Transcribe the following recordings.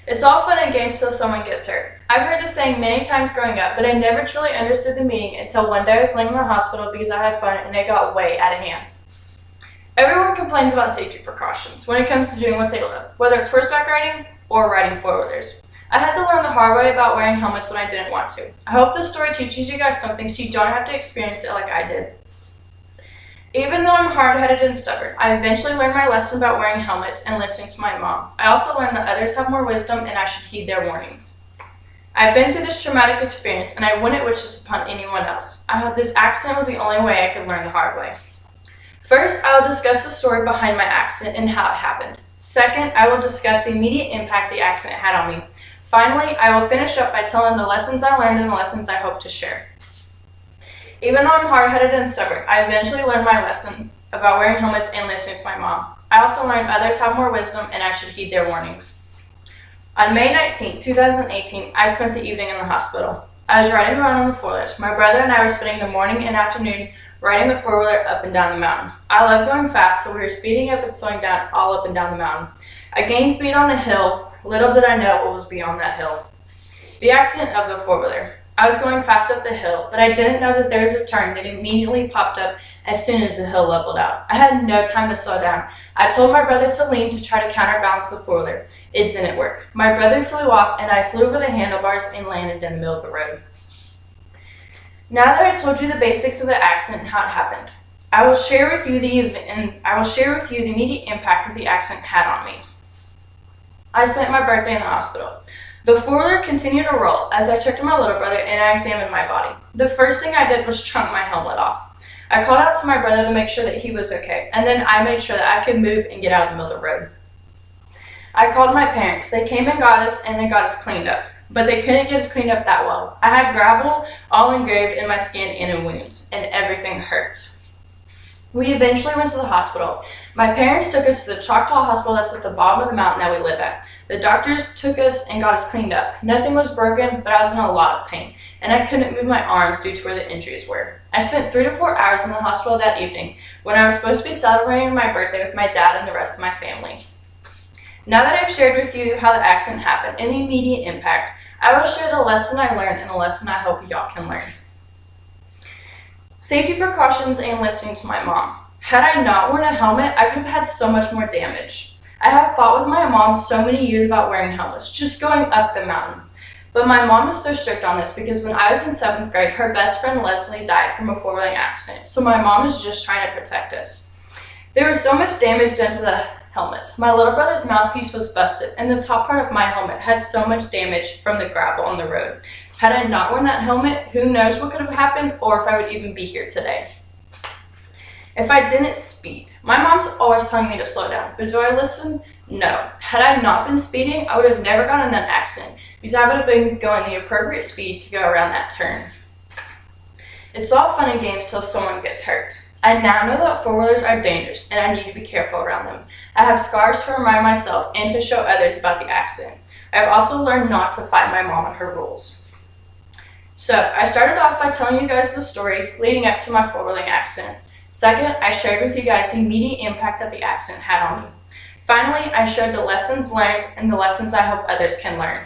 It's all fun and games till someone gets hurt. I've heard this saying many times growing up, but I never truly understood the meaning until one day I was laying in the hospital because I had fun and it got way out of hand. Everyone complains about safety precautions when it comes to doing what they love, whether it's horseback riding or riding four-wheelers. I had to learn the hard way about wearing helmets when I didn't want to. I hope this story teaches you guys something so you don't have to experience it like I did. Even though I'm hard-headed and stubborn, I eventually learned my lesson about wearing helmets and listening to my mom. I also learned that others have more wisdom and I should heed their warnings. I've been through this traumatic experience and I wouldn't wish this upon anyone else. This accident was the only way I could learn the hard way. First, I will discuss the story behind my accident and how it happened. Second, I will discuss the immediate impact the accident had on me. Finally, I will finish up by telling the lessons I learned and the lessons I hope to share. Even though I'm hard-headed and stubborn, I eventually learned my lesson about wearing helmets and listening to my mom. I also learned others have more wisdom and I should heed their warnings. On May 19, 2018, I spent the evening in the hospital. I was riding around on the four-wheelers. My brother and I were spending the morning and afternoon riding the four-wheeler up and down the mountain. I love going fast, so we were speeding up and slowing down all up and down the mountain. I gained speed on a hill. Little did I know what was beyond that hill. The accident of the four-wheeler. I was going fast up the hill, but I didn't know that there was a turn that immediately popped up as soon as the hill leveled out. I had no time to slow down. I told my brother to lean to try to counterbalance the four-wheeler. It didn't work. My brother flew off and I flew over the handlebars and landed in the middle of the road. Now that I told you the basics of the accident and how it happened, I will share with you the immediate impact of the accident had on me. I spent my birthday in the hospital. The four-wheeler continued to roll as I checked on my little brother and I examined my body. The first thing I did was chunk my helmet off. I called out to my brother to make sure that he was okay, and then I made sure that I could move and get out of the middle of the road. I called my parents. They came and got us, and they got us cleaned up. But they couldn't get us cleaned up that well. I had gravel all engraved in my skin and in wounds, and everything hurt. We eventually went to the hospital. My parents took us to the Choctaw Hospital that's at the bottom of the mountain that we live at. The doctors took us and got us cleaned up. Nothing was broken, but I was in a lot of pain, and I couldn't move my arms due to where the injuries were. I spent 3 to 4 hours in the hospital that evening when I was supposed to be celebrating my birthday with my dad and the rest of my family. Now that I've shared with you how the accident happened and the immediate impact, I will share the lesson I learned and the lesson I hope y'all can learn. Safety precautions and listening to my mom. Had I not worn a helmet, I could have had so much more damage. I have fought with my mom so many years about wearing helmets, just going up the mountain. But my mom is so strict on this because when I was in 7th grade, her best friend Leslie died from a four-wheeling accident, so my mom is just trying to protect us. There was so much damage done to the helmet. My little brother's mouthpiece was busted, and the top part of my helmet had so much damage from the gravel on the road. Had I not worn that helmet, who knows what could have happened or if I would even be here today. If I didn't speed, my mom's always telling me to slow down, but do I listen? No. Had I not been speeding, I would have never gotten in that accident because I would have been going the appropriate speed to go around that turn. It's all fun and games till someone gets hurt. I now know that four-wheelers are dangerous and I need to be careful around them. I have scars to remind myself and to show others about the accident. I have also learned not to fight my mom and her rules. So, I started off by telling you guys the story leading up to my four-wheeling accident. Second, I shared with you guys the immediate impact that the accident had on me. Finally, I shared the lessons learned and the lessons I hope others can learn.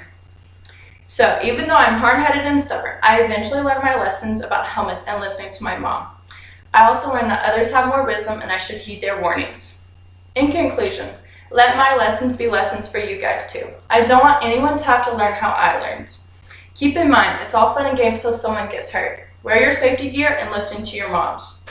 So, even though I'm hard-headed and stubborn, I eventually learned my lessons about helmets and listening to my mom. I also learned that others have more wisdom and I should heed their warnings. In conclusion, let my lessons be lessons for you guys too. I don't want anyone to have to learn how I learned. Keep in mind, it's all fun and games till someone gets hurt. Wear your safety gear and listen to your moms.